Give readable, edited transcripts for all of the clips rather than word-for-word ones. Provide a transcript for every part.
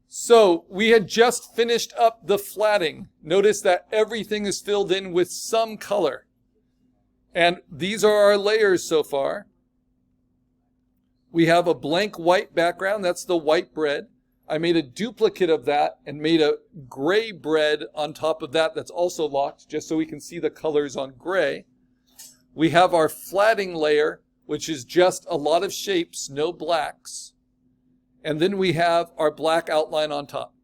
So we had just finished up the flatting. Notice that everything is filled in with some color. And these are our layers so far. We have a blank white background. That's the white bread. I made a duplicate of that and made a gray bread on top of that that's also locked, just so we can see the colors on gray. We have our flatting layer, which is just a lot of shapes, no blacks. And then we have our black outline on top.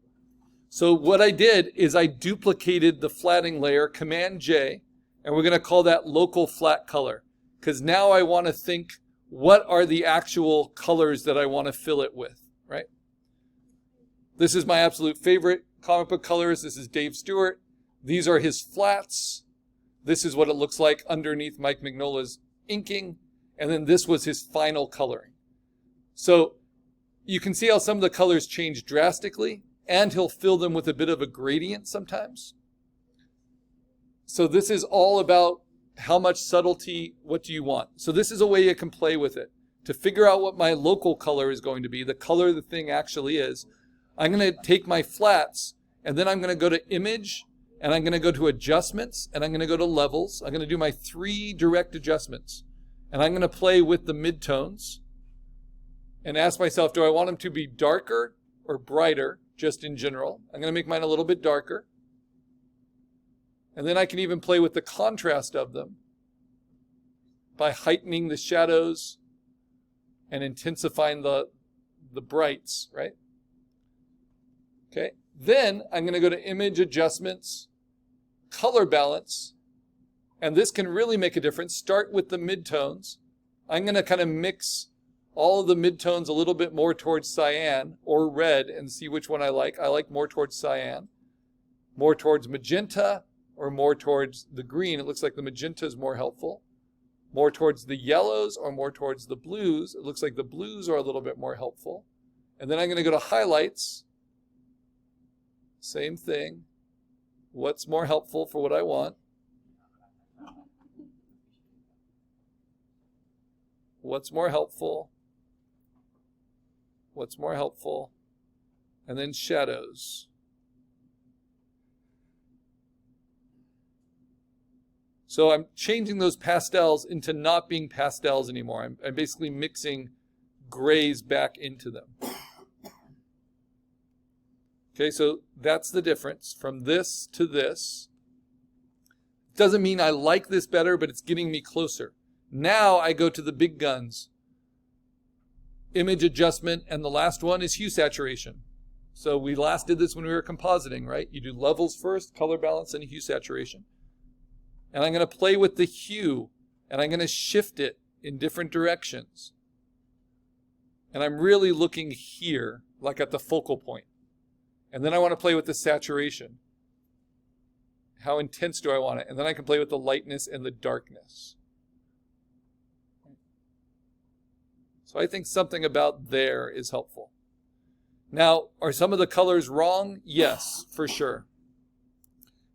So what I did is I duplicated the flatting layer, Command J, and we're going to call that local flat color. Because now I want to think, what are the actual colors that I want to fill it with, right? This is my absolute favorite comic book colors. This is Dave Stewart. These are his flats. This is what it looks like underneath Mike Mignola's inking. And then this was his final coloring. So you can see how some of the colors change drastically, and he'll fill them with a bit of a gradient sometimes. So this is all about how much subtlety, what do you want? So this is a way you can play with it. To figure out what my local color is going to be, the color the thing actually is, I'm going to take my flats, and then I'm going to go to Image, and I'm going to go to Adjustments, and I'm going to go to Levels. I'm going to do my 3 direct adjustments. And I'm going to play with the midtones and ask myself, do I want them to be darker or brighter, just in general? I'm going to make mine a little bit darker. And then I can even play with the contrast of them by heightening the shadows and intensifying the brights, right? Okay. Then I'm going to go to Image, Adjustments, Color Balance, and this can really make a difference. Start with the midtones. I'm going to kind of mix all of the midtones a little bit more towards cyan or red and see which one I like. I like more towards cyan, more towards magenta, or more towards the green. It looks like the magenta is more helpful. More towards the yellows or more towards the blues. It looks like the blues are a little bit more helpful. And then I'm going to go to highlights. Same thing. What's more helpful for what I want? What's more helpful? What's more helpful? And then shadows. So I'm changing those pastels into not being pastels anymore. I'm basically mixing grays back into them. Okay, so that's the difference from this to this. Doesn't mean I like this better, but it's getting me closer. Now I go to the big guns. Image adjustment, and the last one is hue saturation. So we last did this when we were compositing, right? You do levels first, color balance, and hue saturation. And I'm going to play with the hue, and I'm going to shift it in different directions. And I'm really looking here, like at the focal point. And then I want to play with the saturation. How intense do I want it? And then I can play with the lightness and the darkness. So I think something about there is helpful. Now, are some of the colors wrong? Yes, for sure.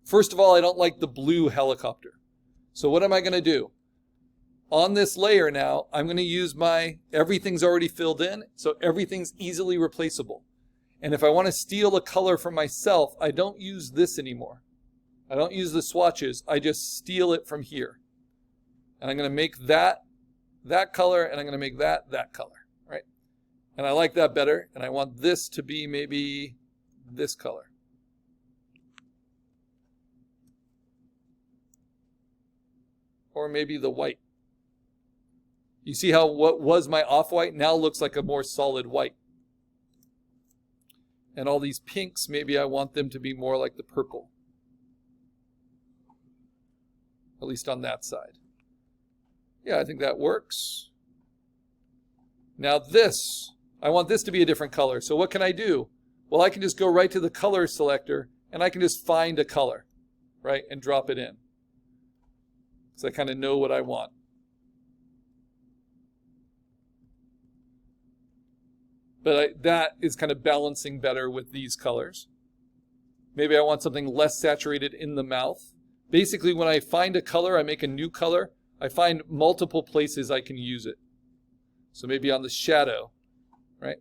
First of all, I don't like the blue helicopter. So what am I going to do? On this layer now, I'm going to use everything's already filled in, so everything's easily replaceable. And if I want to steal a color from myself, I don't use this anymore. I don't use the swatches. I just steal it from here. And I'm going to make that color, and I'm going to make that color, right? And I like that better, and I want this to be maybe this color. Or maybe the white. You see how what was my off-white now looks like a more solid white. And all these pinks, maybe I want them to be more like the purple. At least on that side. Yeah, I think that works. Now this, I want this to be a different color. So what can I do? Well, I can just go right to the color selector and I can just find a color, right? And drop it in. So I kind of know what I want. But that is kind of balancing better with these colors. Maybe I want something less saturated in the mouth. Basically, when I find a color, I make a new color. I find multiple places I can use it. So maybe on the shadow, right?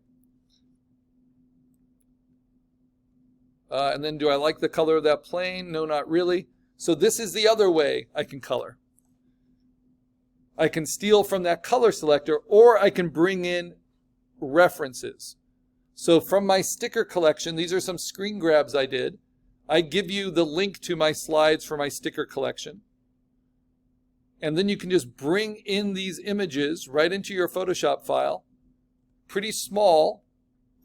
And then do I like the color of that plane? No, not really. So this is the other way I can color. I can steal from that color selector, or I can bring in references. So from my sticker collection, these are some screen grabs I did. I give you the link to my slides for my sticker collection. And then you can just bring in these images right into your Photoshop file. Pretty small.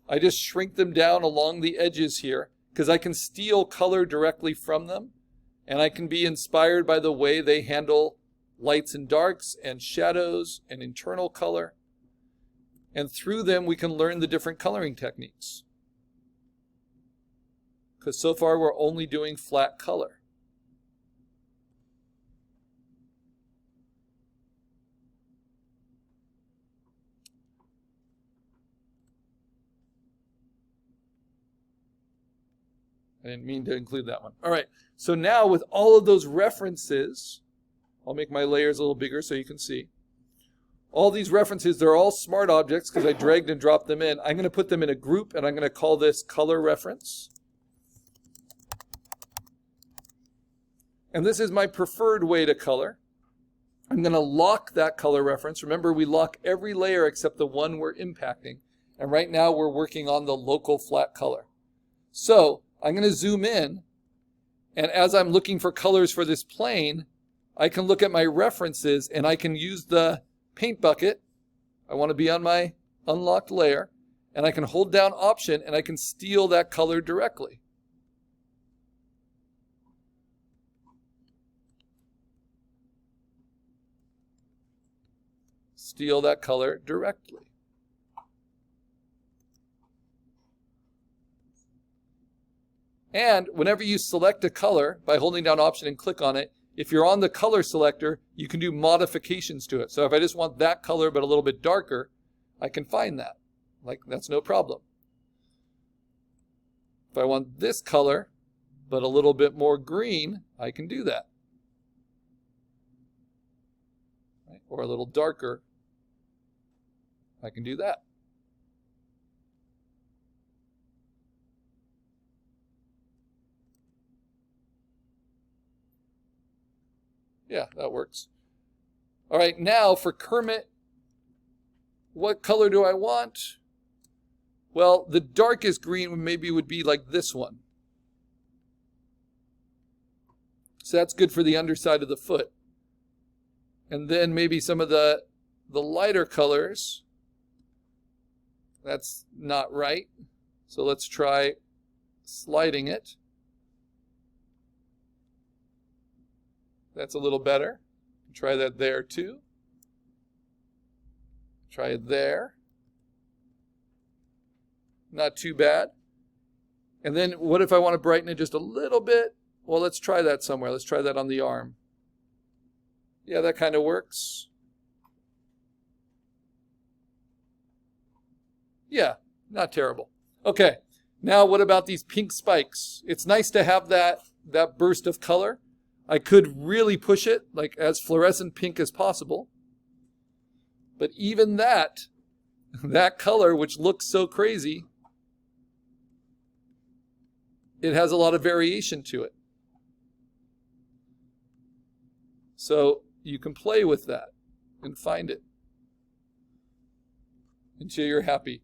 I just shrink them down along the edges here because I can steal color directly from them. And I can be inspired by the way they handle lights and darks and shadows and internal color. And through them, we can learn the different coloring techniques. Because so far, we're only doing flat color. I didn't mean to include that one. All right, so now with all of those references, I'll make my layers a little bigger so you can see. All these references, they're all smart objects because I dragged and dropped them in. I'm going to put them in a group, and I'm going to call this color reference. And this is my preferred way to color. I'm going to lock that color reference. Remember, we lock every layer except the one we're impacting. And right now, we're working on the local flat color. So I'm going to zoom in. And as I'm looking for colors for this plane, I can look at my references, and I can use the paint bucket. I want to be on my unlocked layer, and I can hold down Option, and I can steal that color directly. Steal that color directly. And whenever you select a color by holding down Option and click on it, if you're on the color selector, you can do modifications to it. So if I just want that color but a little bit darker, I can find that. Like, that's no problem. If I want this color but a little bit more green, I can do that. Right? Or a little darker, I can do that. Yeah, that works. All right, now for Kermit, what color do I want? Well, the darkest green maybe would be like this one. So that's good for the underside of the foot. And then maybe some of the lighter colors. That's not right. So let's try sliding it. That's a little better. Try that there too. Try it there. Not too bad. And then what if I want to brighten it just a little bit? Well, let's try that somewhere. Let's try that on the arm. Yeah, that kind of works. Yeah, not terrible. Okay, now what about these pink spikes? It's nice to have that burst of color. I could really push it like as fluorescent pink as possible. But even that color, which looks so crazy, it has a lot of variation to it. So you can play with that and find it until you're happy.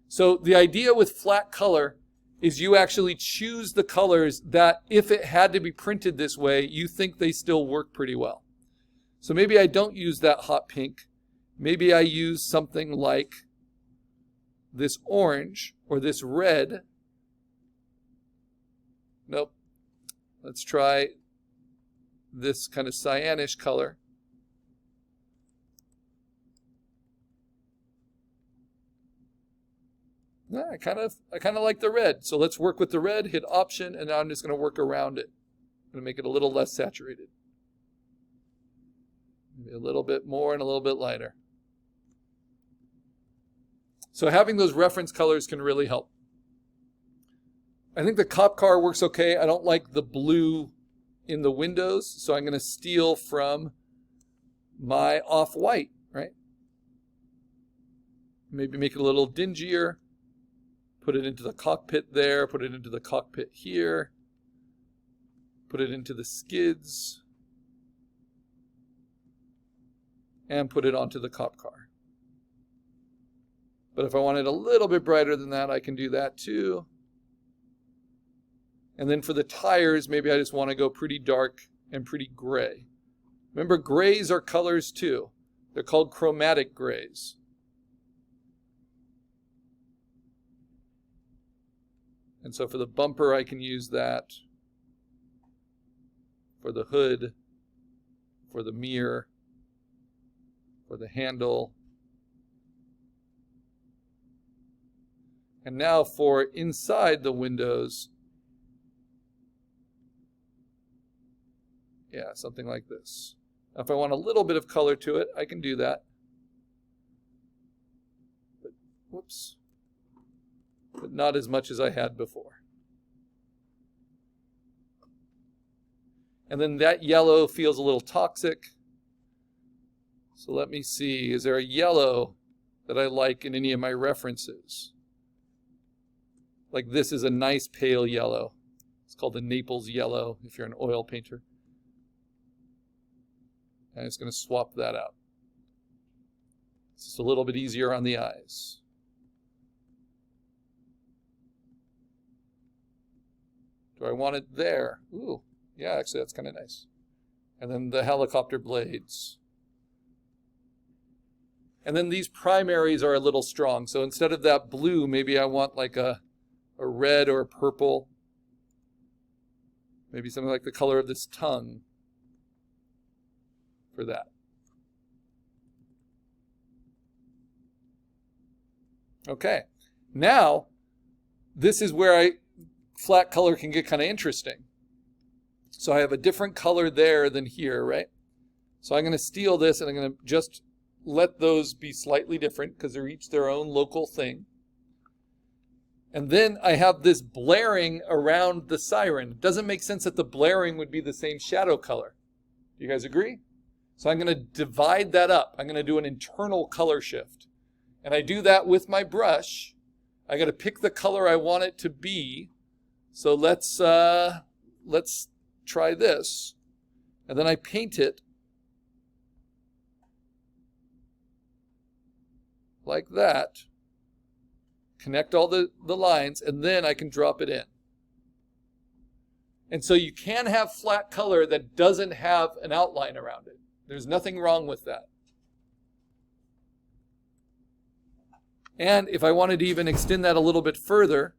So the idea with flat color is you actually choose the colors that, if it had to be printed this way, you think they still work pretty well. So maybe I don't use that hot pink. Maybe I use something like this orange or this red. Nope. Let's try this kind of cyanish color. Yeah, I kind of like the red. So let's work with the red, hit Option, and now I'm just going to work around it. I'm going to make it a little less saturated. Maybe a little bit more and a little bit lighter. So having those reference colors can really help. I think the cop car works okay. I don't like the blue in the windows, so I'm going to steal from my off-white, right? Maybe make it a little dingier. Put it into the cockpit there, put it into the cockpit here, put it into the skids, and put it onto the cop car. But if I want it a little bit brighter than that, I can do that too. And then for the tires, maybe I just want to go pretty dark and pretty gray. Remember, grays are colors too. They're called chromatic grays. And so for the bumper, I can use that. For the hood, for the mirror, for the handle. And now for inside the windows, yeah, something like this. Now if I want a little bit of color to it, I can do that. But, whoops. But not as much as I had before. And then that yellow feels a little toxic. So let me see, is there a yellow that I like in any of my references? Like this is a nice pale yellow. It's called the Naples yellow if you're an oil painter. I'm just going to swap that out. It's just a little bit easier on the eyes. Do I want it there? Ooh, yeah, actually that's kind of nice. And then the helicopter blades. And then these primaries are a little strong. So instead of that blue, maybe I want like a red or a purple. Maybe something like the color of this tongue for that. Okay, now this is where flat color can get kind of interesting. So I have a different color there than here, right? So I'm going to steal this and I'm going to just let those be slightly different because they're each their own local thing. And then I have this blaring around the siren. It doesn't make sense that the blaring would be the same shadow color. Do you guys agree? So I'm going to divide that up. I'm going to do an internal color shift. And I do that with my brush. I got to pick the color I want it to be. So let's try this. And then I paint it like that. Connect all the lines, and then I can drop it in. And so you can have flat color that doesn't have an outline around it. There's nothing wrong with that. And if I wanted to even extend that a little bit further,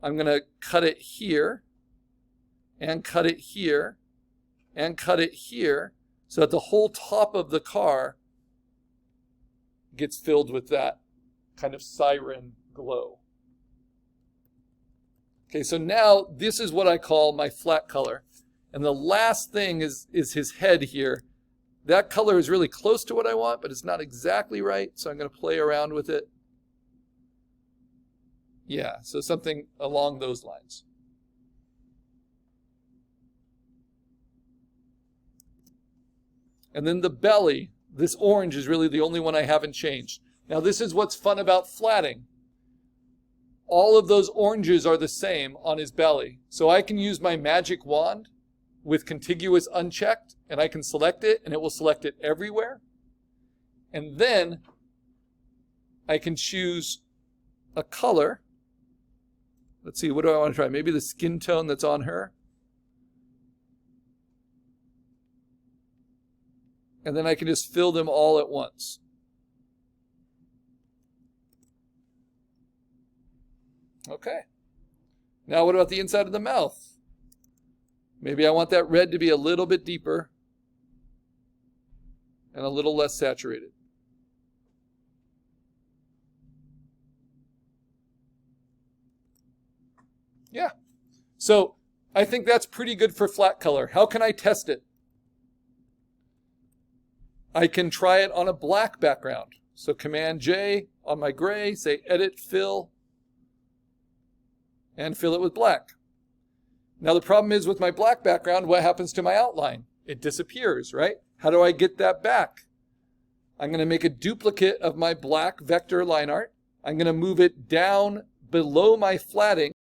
I'm going to cut it here, and cut it here, and cut it here, so that the whole top of the car gets filled with that kind of siren glow. Okay, so now this is what I call my flat color. And the last thing is his head here. That color is really close to what I want, but it's not exactly right, so I'm going to play around with it. Yeah, so something along those lines. And then the belly, this orange is really the only one I haven't changed. Now this is what's fun about flatting. All of those oranges are the same on his belly. So I can use my magic wand with contiguous unchecked, and I can select it, and it will select it everywhere. And then I can choose a color. Let's see, what do I want to try? Maybe the skin tone that's on her. And then I can just fill them all at once. Okay. Now what about the inside of the mouth? Maybe I want that red to be a little bit deeper and a little less saturated. Yeah. So I think that's pretty good for flat color. How can I test it? I can try it on a black background. So Command J on my gray, say Edit Fill, and fill it with black. Now the problem is with my black background, what happens to my outline? It disappears, right? How do I get that back? I'm going to make a duplicate of my black vector line art. I'm going to move it down below my flatting